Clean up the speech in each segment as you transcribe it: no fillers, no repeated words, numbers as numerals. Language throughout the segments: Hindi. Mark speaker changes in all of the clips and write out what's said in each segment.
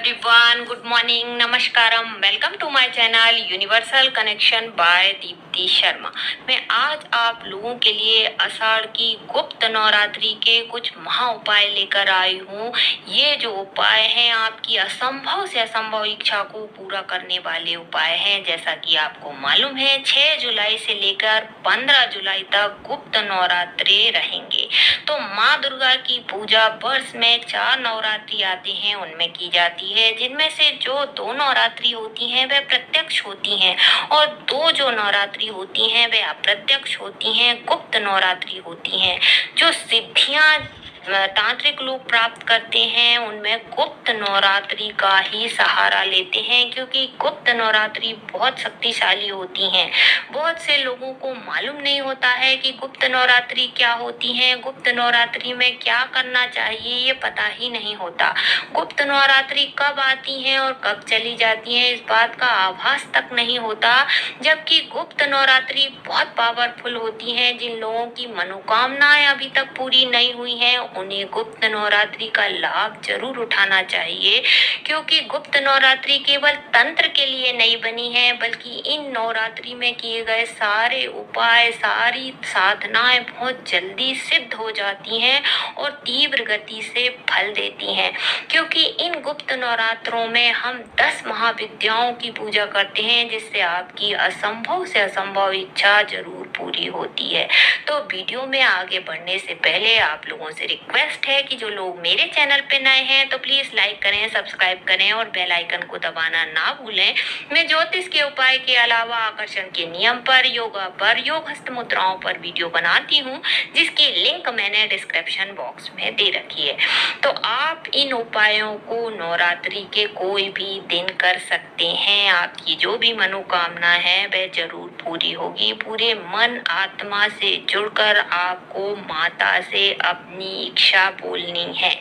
Speaker 1: everyone, good morning, namaskaram, welcome to my channel universal connection by Deepti Sharma. मैं आज आप लोगों के लिए आषाढ़ की गुप्त नवरात्रि के कुछ महा उपाय लेकर आई हूँ। ये जो उपाय हैं आपकी असंभव से असंभव इच्छा को पूरा करने वाले उपाय हैं। जैसा कि आपको मालूम है 6 जुलाई से लेकर 15 जुलाई तक गुप्त नवरात्रि रहेंगे। तो माँ दुर्गा की पूजा वर्ष में 4 नवरात्रि आते हैं उनमें की जाती है, जिनमें से जो 2 नवरात्रि होती हैं वह प्रत्यक्ष होती हैं और 2 जो नवरात्रि होती हैं वह अप्रत्यक्ष होती हैं, गुप्त नवरात्रि होती हैं। जो सिद्धियां तांत्रिक लोग प्राप्त करते हैं उनमें गुप्त नवरात्रि का ही सहारा लेते हैं, क्योंकि गुप्त नवरात्रि बहुत शक्तिशाली होती हैं। बहुत से लोगों को मालूम नहीं होता है कि गुप्त नवरात्रि क्या होती है, गुप्त नवरात्रि में क्या करना चाहिए ये पता ही नहीं होता। गुप्त नवरात्रि कब आती हैं और कब चली जाती हैं इस बात का आभास तक नहीं होता, जबकि गुप्त नवरात्रि बहुत पावरफुल होती हैं। जिन लोगों की मनोकामनाएं अभी तक पूरी नहीं हुई हैं उन्हें गुप्त नवरात्रि का लाभ जरूर उठाना चाहिए, क्योंकि गुप्त नवरात्रि केवल तंत्र के लिए नहीं बनी है, बल्कि इन नवरात्रि में किए गए सारे उपाय, सारी साधनाएं बहुत जल्दी सिद्ध हो जाती हैं और तीव्र गति से फल देती हैं। क्योंकि इन गुप्त नवरात्रों में हम 10 महाविद्याओं की पूजा करते हैं, जिससे आपकी असंभव से असंभव इच्छा जरूर पूरी होती है। तो वीडियो में आगे बढ़ने से पहले आप लोगों से रिक्वेस्ट है कि जो लोग मेरे चैनल पे नए हैं तो प्लीज लाइक करें, सब्सक्राइब करें और बेल आइकन को दबाना ना भूलें। मैं ज्योतिष के उपाय के अलावा आकर्षण के नियम पर, योगा पर, योग हस्त मुद्राओं पर वीडियो बनाती हूँ, जिसकी लिंक मैंने डिस्क्रिप्शन बॉक्स में दे रखी है। तो आप इन उपायों को नवरात्रि के कोई भी दिन कर सकते हैं। आपकी जो भी मनोकामना है वह जरूर पूरी होगी। पूरे मन आत्मा से जुड़कर आपको माता से अपनी इच्छा बोलनी है।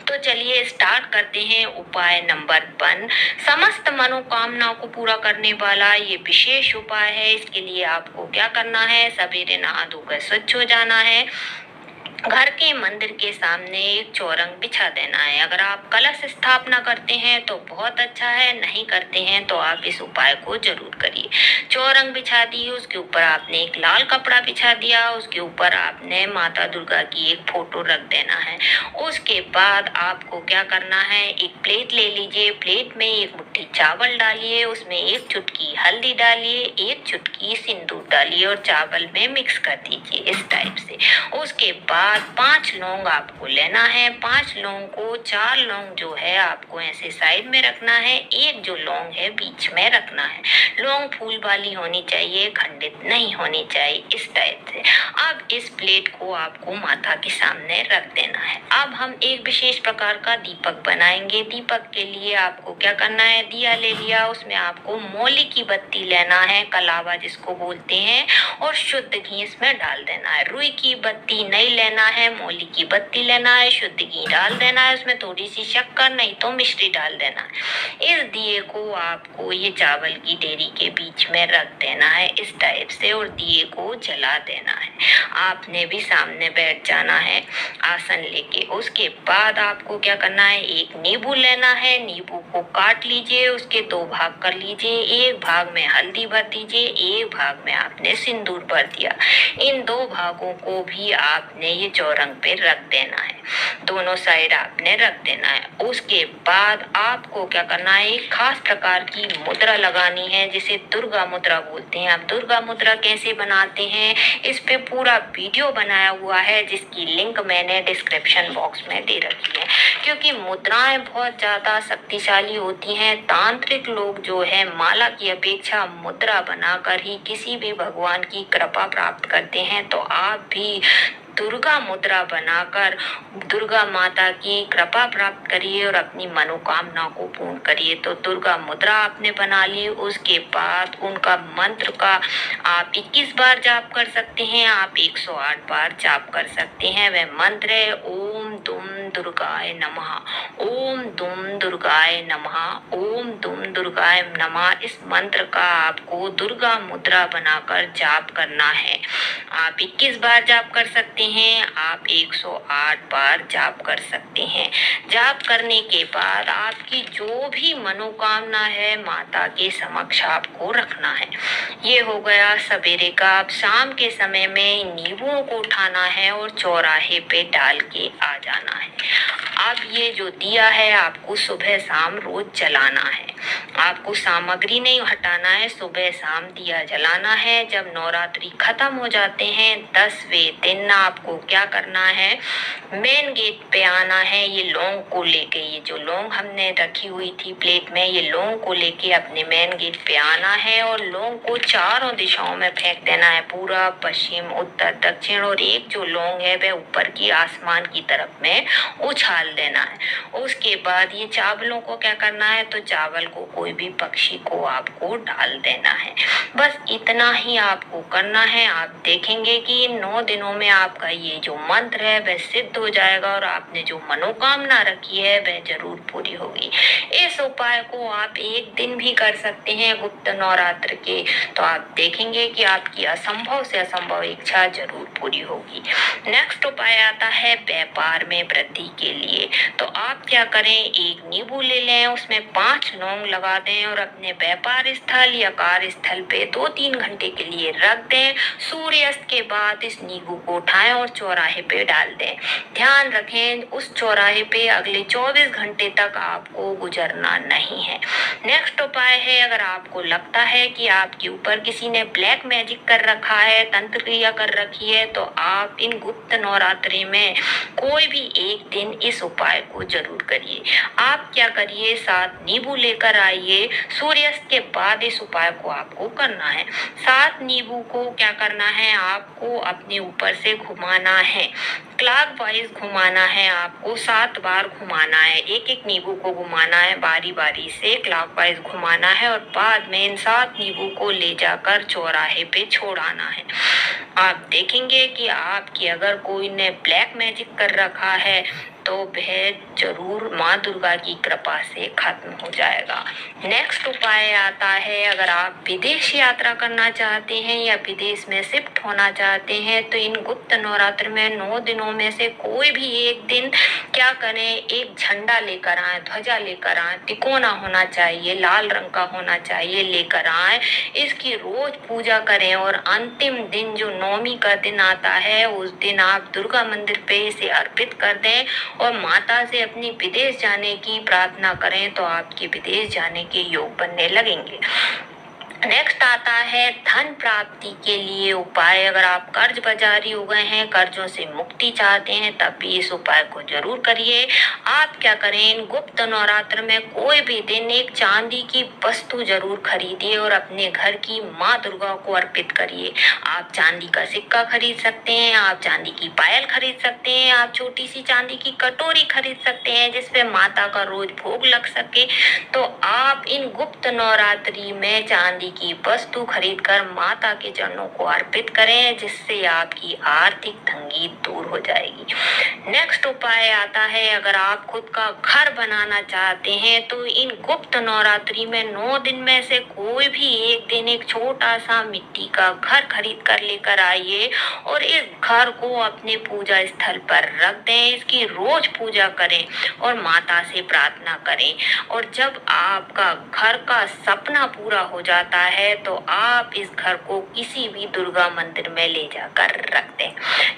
Speaker 1: तो चलिए स्टार्ट करते हैं। उपाय नंबर 1, समस्त मनोकामना को पूरा करने वाला ये विशेष उपाय है। इसके लिए आपको क्या करना है, सवेरे नहा धोकर स्वच्छ हो जाना है, घर के मंदिर के सामने एक चौरंग बिछा देना है। अगर आप कलश स्थापना करते हैं तो बहुत अच्छा है, नहीं करते हैं तो आप इस उपाय को जरूर करिए। चौरंग बिछा दी, उसके ऊपर आपने एक लाल कपड़ा बिछा दिया, उसके ऊपर आपने माता दुर्गा की एक फोटो रख देना है। उसके बाद आपको क्या करना है, एक प्लेट ले लीजिए, प्लेट में एक मुट्ठी चावल डालिए, उसमें एक चुटकी हल्दी डालिए, एक चुटकी सिंदूर डालिए और चावल में मिक्स कर दीजिए इस टाइप से। उसके बाद 5 लौंग आपको लेना है। 5 लौंग को 4 लौंग जो है आपको ऐसे साइड में रखना है, एक जो लौंग है बीच में रखना है। लौंग फूल वाली होनी चाहिए, खंडित नहीं होनी चाहिए इस टाइप से। अब इस प्लेट को आपको माता के सामने रख देना है। अब हम एक विशेष प्रकार का दीपक बनाएंगे। दीपक के लिए आपको क्या करना है, दिया ले लिया, उसमें आपको मौली की बत्ती लेना है, कलावा जिसको बोलते हैं, और शुद्ध घी इसमें डाल देना है। रुई की बत्ती नहीं लेना है, मौली की बत्ती लेना है, शुद्ध घी डाल देना है, उसमें थोड़ी सी शक्कर नहीं तो मिश्री डाल देना है। इस दिए को आपको ये चावल की डेरी के बीच में रख देना है इस टाइप से और दिए को जला देना है। आपने भी सामने बैठ जाना है आसन लेके। उसके बाद आपको क्या करना है, एक नींबू लेना है, नींबू को काट लीजिए, उसके 2 भाग कर लीजिए। एक भाग में हल्दी भर दीजिए, एक भाग में आपने सिंदूर भर दिया। इन 2 भागों को भी आपने ये चौरंग पे रख देना है, दोनों साइड आपने रख देना है। उसके बाद आपको क्या करना है, एक खास प्रकार की मुद्रा लगानी है जिसे दुर्गा मुद्रा बोलते हैं। आप दुर्गा मुद्रा कैसे बनाते हैं इस पे पूरा वीडियो बनाया हुआ है, जिसकी लिंक मैंने डिस्क्रिप्शन बॉक्स में दे रखी है। क्योंकि मुद्राएं बहुत ज्यादा शक्तिशाली होती हैं, तांत्रिक लोग जो है माला की अपेक्षा मुद्रा बनाकर ही किसी भी भगवान की कृपा प्राप्त करते हैं। तो आप भी दुर्गा मुद्रा बनाकर दुर्गा माता की कृपा प्राप्त करिए और अपनी मनोकामना को पूर्ण करिए। तो दुर्गा मुद्रा आपने बना ली, उसके बाद उनका मंत्र का आप 21 बार जाप कर सकते हैं, आप 108 बार जाप कर सकते हैं। वह मंत्र है ओम दुम दुर्गाय नमः, ओम दुम दुर्गाय नमः, ओम दुम दुर्गाय नमः। इस मंत्र का आपको दुर्गा मुद्रा बनाकर जाप करना है। आप 21 बार जाप कर सकते हैं, आप 108 बार जाप कर सकते हैं। जाप करने के बाद आपकी जो भी मनोकामना है माता के समक्ष आपको रखना है। ये हो गया सवेरे का। अब शाम के समय में नींबुओं को उठाना है और चौराहे पे डाल के आ जाना है। अब ये जो दिया है आपको सुबह शाम रोज जलाना है। आपको सामग्री नहीं हटाना है, सुबह शाम दिया जलाना है। जब नवरात्रि खत्म हो जाते हैं 10वें दिन आपको क्या करना है, मेन गेट पे आना है। ये लौंग को लेके, ये जो लौंग हमने रखी हुई थी प्लेट में, ये लौंग को लेके अपने मेन गेट पे आना है और लौंग को चारों दिशाओं में फेंक देना है, पूरब पश्चिम उत्तर दक्षिण। और एक जो लौंग है वह ऊपर की आसमान की तरफ में उछाल देना है। उसके बाद ये चावलों को क्या करना है, तो चावल को कोई भी पक्षी को आपको डाल देना है। बस इतना ही आपको करना है। आप देखेंगे कि 9 दिनों में आपका ये जो मंत्र है वह सिद्ध हो जाएगा और आपने जो मनोकामना रखी है वह जरूर पूरी होगी। इस उपाय को आप एक दिन भी कर सकते हैं गुप्त नवरात्र के, तो आप देखेंगे कि आपकी असंभव से असंभव इच्छा जरूर पूरी होगी। नेक्स्ट उपाय आता है व्यापार में वृद्धि के लिए। तो आप क्या करें, एक नींबू ले लें, उसमें 5 लौंग लगा दें और अपने व्यापार स्थल या कार्य स्थल पे 2-3 घंटे के लिए रख दें। सूर्यास्त के बाद इस नींबू को उठाएं और चौराहे पे डाल दें। ध्यान रखें उस चौराहे पे अगले 24 घंटे तक आपको गुजरना नहीं है। नेक्स्ट उपाय है, अगर आपको लगता है कि आपके ऊपर किसी ने ब्लैक मैजिक कर रखा है, तंत्र क्रिया कर रखी है, तो आप इन गुप्त नवरात्रि में कोई भी एक दिन इस उपाय को जरूर करिए। आप क्या करिए, 7 नींबू लेकर आइए। सूर्यास्त के बाद इस उपाय को आपको करना है। 7 नींबू को क्या करना है, आपको अपने ऊपर से घुमाना है, क्लॉकवाइज घुमाना है। आपको 7 बार घुमाना है, एक एक नींबू को घुमाना है, बारी बारी से क्लॉकवाइज घुमाना है और बाद में इन 7 नींबू को ले जाकर चौराहे पे छोड़ाना है। आप देखेंगे कि आपकी अगर कोई ने ब्लैक मैजिक कर रखा है तो वह जरूर माँ दुर्गा की कृपा से खत्म हो जाएगा। नेक्स्ट उपाय आता है, अगर आप विदेश यात्रा करना चाहते हैं या विदेश में शिफ्ट होना चाहते हैं तो इन गुप्त नवरात्र में 9 दिनों में से कोई भी एक दिन क्या करें, एक झंडा लेकर आए, ध्वजा लेकर आए, तिकोना होना चाहिए, लाल रंग का होना चाहिए, लेकर आए। इसकी रोज पूजा करें और अंतिम दिन जो 9वीं का दिन आता है उस दिन आप दुर्गा मंदिर पे इसे अर्पित कर दें और माता से अपनी विदेश जाने की प्रार्थना करें तो आपके विदेश जाने के योग बनने लगेंगे। नेक्स्ट आता है धन प्राप्ति के लिए उपाय। अगर आप कर्ज बाजारी हो गए हैं, कर्जों से मुक्ति चाहते हैं, तब भी इस उपाय को जरूर करिए। आप क्या करें, इन गुप्त नवरात्र में कोई भी दिन एक चांदी की वस्तु जरूर खरीदिए और अपने घर की माँ दुर्गा को अर्पित करिए। आप चांदी का सिक्का खरीद सकते हैं, आप चांदी की पायल खरीद सकते हैं, आप छोटी सी चांदी की कटोरी खरीद सकते हैं जिसपे माता का रोज भोग लग सके। तो आप इन गुप्त नवरात्रि में चांदी की वस्तु खरीदकर माता के चरणों को अर्पित करें, जिससे आपकी आर्थिक तंगी दूर हो जाएगी। नेक्स्ट उपाय आता है, अगर आप खुद का घर बनाना चाहते हैं तो इन गुप्त नवरात्रि में 9 दिन में से कोई भी एक दिन एक छोटा सा मिट्टी का घर खरीद कर लेकर आइए और इस घर को अपने पूजा स्थल पर रख दें। इसकी रोज पूजा करें और माता से प्रार्थना करें और जब आपका घर का सपना पूरा हो जाता है तो आप इस घर को किसी भी दुर्गा मंदिर में ले जाकर रख दें।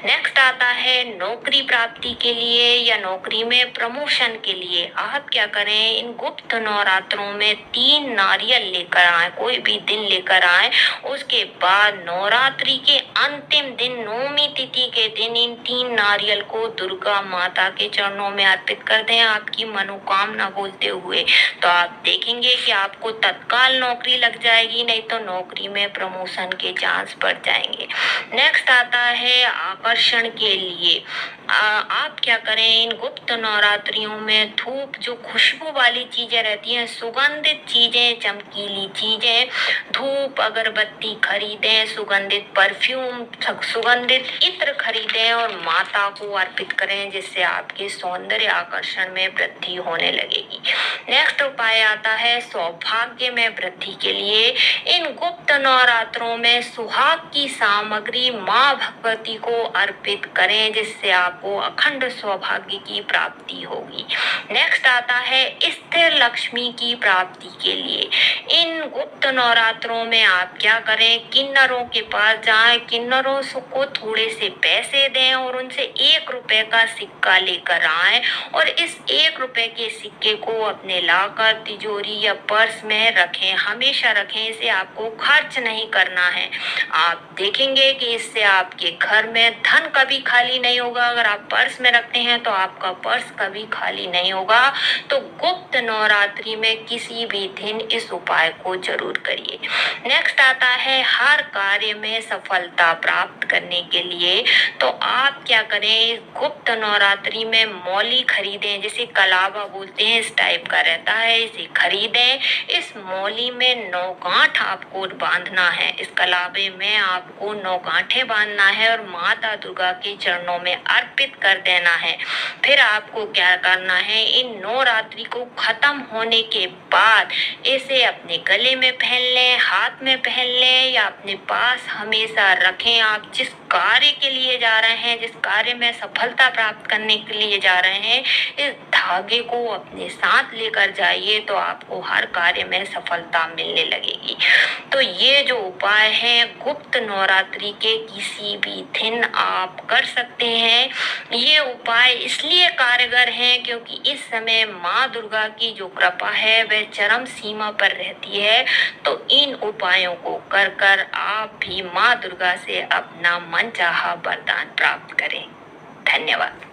Speaker 1: नेक्स्ट आता है नौकरी प्राप्ति के लिए या नौकरी में प्रमोशन के लिए। आप क्या करें, इन गुप्त नवरात्रों में 3 नारियल लेकर आए, कोई भी दिन लेकर आए। उसके बाद नवरात्रि के अंतिम दिन 9वीं तिथि के दिन इन 3 नारियल को दुर्गा माता के चरणों में अर्पित कर दें आपकी मनोकामना बोलते हुए। तो आप देखेंगे कि आपको तत्काल नौकरी लग जाएगी, नहीं तो नौकरी में प्रमोशन के चांस बढ़ जाएंगे। नेक्स्ट आता है आकर्षण के लिए। आप क्या करें, इन गुप्त नवरात्रियों में धूप, जो खुशबू वाली चीजें रहती हैं, सुगंधित चीजें, चमकीली चीजें, धूप अगरबत्ती खरीदें, सुगंधित परफ्यूम, सुगंधित इत्र खरीदें और माता को अर्पित करें, जिससे आपके सौंदर्य आकर्षण में वृद्धि होने लगेगी। नेक्स्ट उपाय आता है सौभाग्य में वृद्धि के लिए। इन गुप्त नवरात्रों में सुहाग की सामग्री माँ भगवती को अर्पित करें, जिससे आपको अखंड सौभाग्य की प्राप्ति होगी। नेक्स्ट आता है स्थिर लक्ष्मी की प्राप्ति के लिए। इन गुप्त नवरात्रों में आप क्या करें, किन्नरों के पास जाएं, किन्नरों को थोड़े से पैसे दें और उनसे 1 रुपए का सिक्का लेकर आएं और इस 1 रुपए के सिक्के को अपने लाकर तिजोरी या पर्स में रखें, हमेशा रखें। इसे आपको खर्च नहीं करना है। आप देखेंगे कि इससे आपके घर में धन कभी खाली नहीं होगा। अगर आप पर्स में रखते हैं तो आपका पर्स कभी खाली नहीं होगा। तो गुप्त नवरात्रि में किसी भी दिन इस उपाय को जरूर करिए। नेक्स्ट आता है हर कार्य में सफलता प्राप्त करने के लिए। तो आप क्या करें, गुप्त नवरात्रि में मौली खरीदें, जिसे कलावा बोलते हैं, इस टाइप का रहता है, इसे खरीदें। इस मौली में 9 गांठ आपको बांधना है। इस कलावे में आपको 9 गांठें बांधना है और माता दुर्गा के चरणों में अर्पित कर देना है। फिर आपको क्या करना है, इन 9 रात्रि को खत्म होने के बाद इसे अपने गले में पहन लें, हाथ में पहन लें या अपने पास हमेशा रखें। आप जिस कार्य के लिए जा रहे हैं, जिस कार्य में सफलता प्राप्त करने के लिए जा रहे हैं, इस धागे को अपने साथ लेकर जाइए तो आपको हर कार्य में सफलता मिलने लगेगी। तो ये जो उपाय है गुप्त नवरात्रि के किसी भी दिन आप कर सकते हैं। ये उपाय इसलिए कारगर हैं क्योंकि इस समय माँ दुर्गा की जो कृपा है वह चरम सीमा पर रहती है। तो इन उपायों को कर कर आप भी माँ दुर्गा से अपना मनचाहा वरदान प्राप्त करें। धन्यवाद।